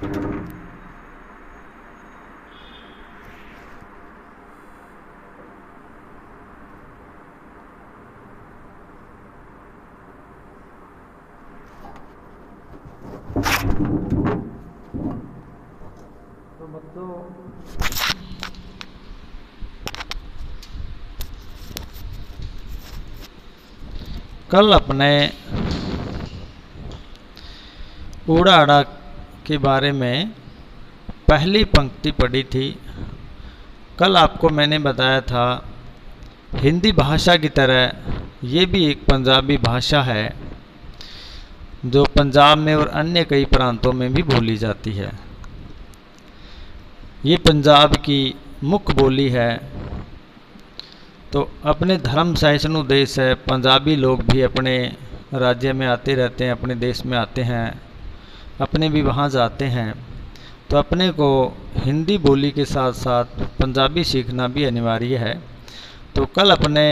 तो बच्चों कल अपने ऊड़ा आड़ा के बारे में पहली पंक्ति पढ़ी थी। कल आपको मैंने बताया था हिंदी भाषा की तरह ये भी एक पंजाबी भाषा है जो पंजाब में और अन्य कई प्रांतों में भी बोली जाती है। ये पंजाब की मुख्य बोली है। तो अपने धर्म सहिष्णु देश है, पंजाबी लोग भी अपने राज्य में आते रहते हैं, अपने देश में आते हैं, अपने भी वहाँ जाते हैं। तो अपने को हिंदी बोली के साथ साथ पंजाबी सीखना भी अनिवार्य है। तो कल अपने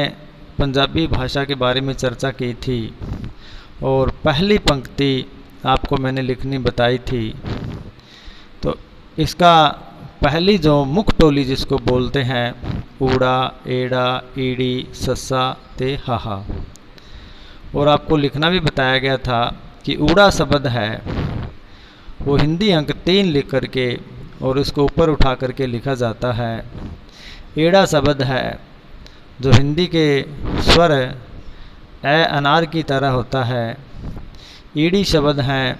पंजाबी भाषा के बारे में चर्चा की थी और पहली पंक्ति आपको मैंने लिखनी बताई थी। तो इसका पहली जो मुख्य टोली जिसको बोलते हैं ऊड़ा एड़ा ईड़ी सस्सा ते हाहा, और आपको लिखना भी बताया गया था कि ऊड़ा शब्द है वो हिंदी अंक 3 लिख करके और इसको ऊपर उठा करके लिखा जाता है। एड़ा शब्द है जो हिंदी के स्वर ए अनार की तरह होता है। ईड़ी शब्द हैं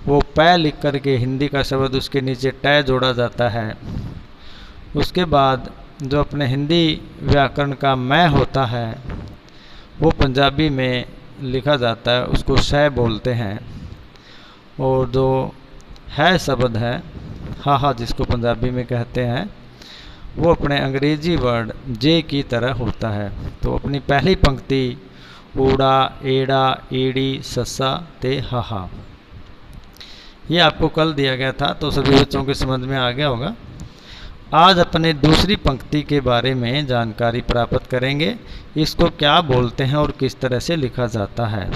वो पै लिख करके हिंदी का शब्द उसके नीचे टै जोड़ा जाता है। उसके बाद जो अपने हिंदी व्याकरण का मैं होता है वो पंजाबी में लिखा जाता है, उसको शै बोलते हैं। और जो है शब्द है हाहा जिसको पंजाबी में कहते हैं वो अपने अंग्रेजी वर्ड जे की तरह होता है। तो अपनी पहली पंक्ति ऊड़ा एड़ा ईड़ी सस्सा ते हाहा ये आपको कल दिया गया था, तो सभी बच्चों के समझ में आ गया होगा। आज अपने दूसरी पंक्ति के बारे में जानकारी प्राप्त करेंगे, इसको क्या बोलते हैं और किस तरह से लिखा जाता है।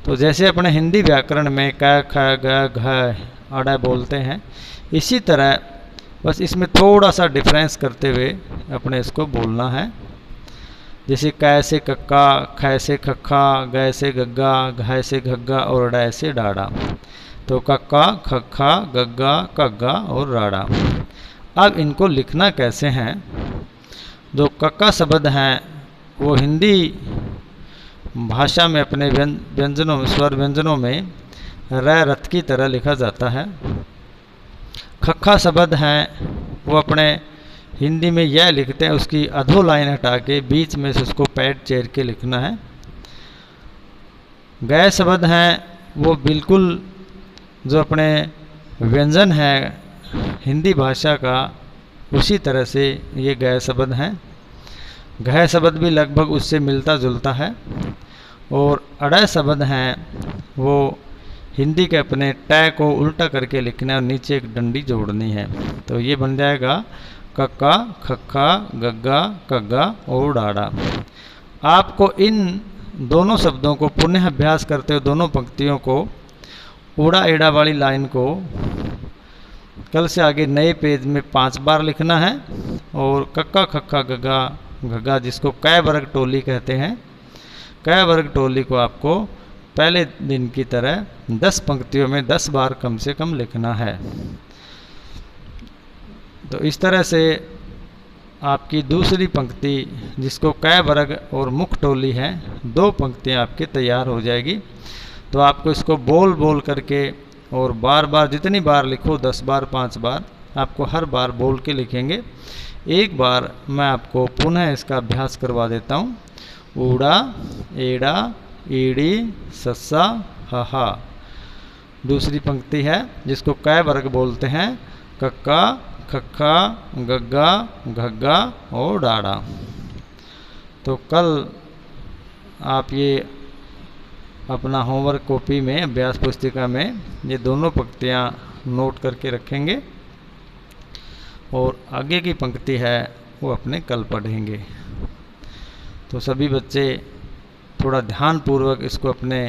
तो जैसे अपने हिंदी व्याकरण में क ख ग घ अड़ा बोलते हैं, इसी तरह बस इसमें थोड़ा सा डिफरेंस करते हुए अपने इसको बोलना है। जैसे कै से कक्का, ख से खक्खा, ग से गग्गा, घ से घग्गा और ड से डाड़ा। तो कक्का खक्खा गग्गा कग्गा और राड़ा। अब इनको लिखना कैसे हैं। जो कक्का शब्द हैं वो हिंदी भाषा में अपने व्यंजनों में स्वर व्यंजनों में र रथ की तरह लिखा जाता है। खक्खा शब्द हैं वो अपने हिंदी में यह लिखते हैं, उसकी अधो लाइन हटा के बीच में से उसको पैड चेर के लिखना है। गै शब्द हैं वो बिल्कुल जो अपने व्यंजन है हिंदी भाषा का उसी तरह से ये गै शब्द हैं। घ शब्द भी लगभग उससे मिलता जुलता है। और अड़य शब्द हैं वो हिंदी के अपने टै को उल्टा करके लिखना है और नीचे एक डंडी जोड़नी है। तो ये बन जाएगा कक्का खक्का गग्गा कग्गा और डाड़ा। आपको इन दोनों शब्दों को पुनः अभ्यास करते हुए दोनों पंक्तियों को ऊड़ा एड़ा वाली लाइन को कल से आगे नए पेज में 5 बार लिखना है। और कक्का खक्का गग्गा घग्गा जिसको कै वर्ग टोली कहते हैं, कै वर्ग टोली को आपको पहले दिन की तरह 10 पंक्तियों में 10 बार कम से कम लिखना है। तो इस तरह से आपकी दूसरी पंक्ति जिसको कै वर्ग और मुख्य टोली है 2 पंक्तियाँ आपकी तैयार हो जाएगी। तो आपको इसको बोल बोल करके और बार बार जितनी बार लिखो 10 बार 5 बार आपको हर बार बोल के लिखेंगे। एक बार मैं आपको पुनः इसका अभ्यास करवा देता हूँ। ऊड़ा एड़ा ईड़ी सस्सा हाहा दूसरी पंक्ति है जिसको कै वर्ग बोलते हैं, कक्का खक्खा गग्गा घग्गा और डाड़ा। तो कल आप ये अपना होमवर्क कॉपी में अभ्यास पुस्तिका में ये दोनों पंक्तियाँ नोट करके रखेंगे और आगे की पंक्ति है वो अपने कल पढ़ेंगे। तो सभी बच्चे थोड़ा ध्यानपूर्वक इसको अपने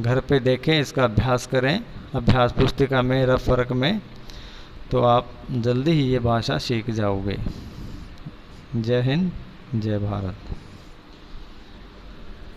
घर पे देखें, इसका अभ्यास करें अभ्यास पुस्तिका में, रफ वर्क में, तो आप जल्दी ही ये भाषा सीख जाओगे। जय हिंद, जय भारत।